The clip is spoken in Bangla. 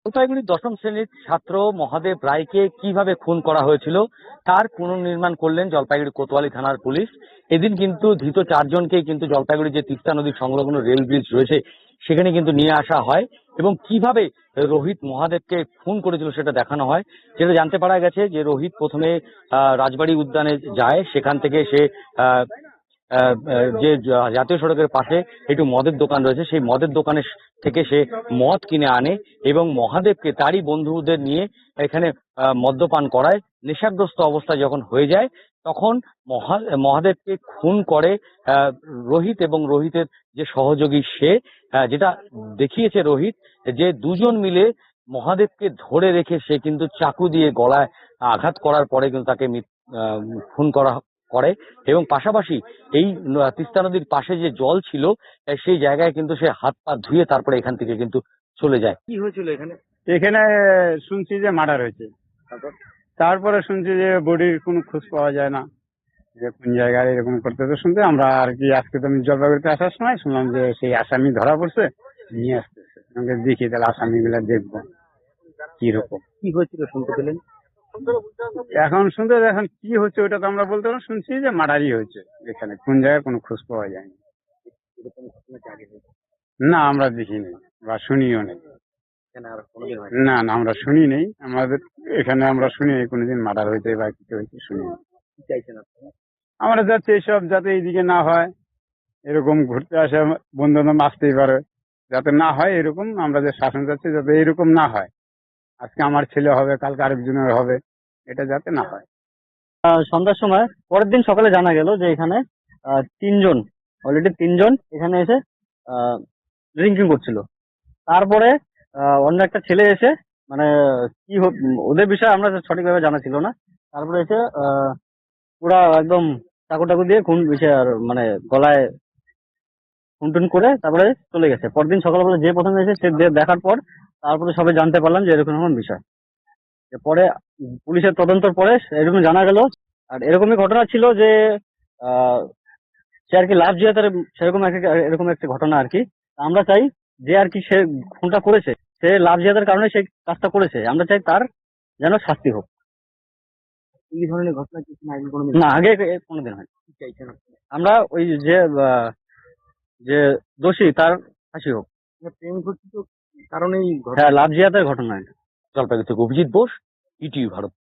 জলপাইগুড়ির দশম শ্রেণীর ছাত্র মহাদেব রায়কে কিভাবে খুন করা হয়েছিল তার পুনর্নির্মাণ করলেন জলপাইগুড়ি কোতোয়ালি থানার পুলিশ। এদিন কিন্তু ধৃত চারজনকেই কিন্তু জলপাইগুড়ি যে তিস্তা নদীর সংলগ্ন রেল ব্রিজ রয়েছে সেখানে কিন্তু নিয়ে আসা হয় এবং কিভাবে রোহিত মহাদেবকে খুন করেছিল সেটা দেখানো হয়। যেটা জানতে পারা গেছে যে রোহিত প্রথমে রাজবাড়ি উদ্যানে যায়, সেখান থেকে সে আহ যে জাতীয় সড়কের পাশে একটু মদের দোকান রয়েছে, সেই মদের দোকানের থেকে সে মদ কিনে আনে এবং মহাদেবকে তারই বন্ধুদের নিয়ে এখানে মদ্যপান করায়। নেশাগ্রস্ত অবস্থা যখন হয়ে যায় তখন মহাদেবকে খুন করে রোহিত এবং রোহিতের যে সহযোগী সে। যেটা দেখিয়েছে রোহিত, যে দুজন মিলে মহাদেবকে ধরে রেখে সে কিন্তু চাকু দিয়ে গলায় আঘাত করার পরে কিন্তু তাকে খুন করে এবং পাশাপাশি এই তিস্তা নদীর পাশে যে জল ছিল সেই জায়গায় কিন্তু সে হাত পা ধুয়ে তারপরে এখান থেকে কিন্তু চলে যায়। কি হয়েছিল এখানে? এখানে শুনছি যে মার্ডার হয়েছে। তারপরে শুনছি যে বডির কোনো খোঁজ পাওয়া যায় না, যে কোন জায়গায় এরকম করতে তো শুনতে আমরা আর কি। আজকে তো আমি জলপাইগুড়িতে আসার সময় শুনলাম যে সেই আসামি ধরা পড়ছে, নিয়ে আসতেছে। আমাকে দেখি তাহলে আসামিগুলা দেখবো কিরকম কি হয়েছিল শুনতে পেলেন? এখন শুনতে এখন কি হচ্ছে ওটা তো আমরা বলতে পারবো। শুনছি যে মার্ডারই হয়েছে, এখানে কোন জায়গায় কোনো খোঁজ পাওয়া যায়নি। না আমরা দেখিনি বা শুনিও নেই। না না আমরা শুনি নেই, আমাদের এখানে আমরা শুনি নেই কোনোদিন মার্ডার হয়েছে বা কিছু হয়েছে, শুনি নেই। আমরা যাচ্ছি এইসব যাতে এইদিকে না হয়, এরকম ঘুরতে আসে বন্ধু বান্ধব আসতেই পারে, যাতে না হয় এরকম। আমরা যে শাসন যাচ্ছি যাতে এরকম না হয়, আজকে আমার ছেলে হবে কালকে আরেকজনের হবে, এটা যাতে না হয়। সন্ধ্যার সময় পরের দিন সকালে জানা গেল যে এখানে তিনজন এখানে এসে ড্রিঙ্কিং করছিল। তারপরে অন্য একটা ছেলে এসে মানে ওদের বিষয়ে আমরা সঠিকভাবে জানা ছিল না। তারপরে এসে পুরা একদম চাকু টাকু দিয়ে খুন আর মানে গলায় খুন টুন করে তারপরে চলে গেছে। পরদিন সকালবেলা যে প্রথমে এসে সে দেখার পর তারপরে সবাই জানতে পারলাম যে এরকম এমন বিষয়। পরে পুলিশের তদন্তর পরে এরকম জানা গেল। আর এরকমই ঘটনা ছিল যে আহ সে আর কি লাভ জিহাদের এরকম একটা ঘটনা আর কি। আমরা চাই যে আর কি সে খুনটা করেছে, সে লাভ জিহাদের কারণে সেই কাজটা করেছে, আমরা চাই তার যেন শাস্তি হোক। এই ধরনের ঘটনা কি আগে কোনোদিন? না, আগে কোনোদিন হয়নি। আমরা ওই যে দোষী তার ফাঁসি হোক। প্রেম ঘটিত কারণেই হ্যাঁ, লাভ জিহাদের ঘটনা এটা। জলপাইগুড়ি থেকে অভিজিৎ বোস, ইটিভি ভারত।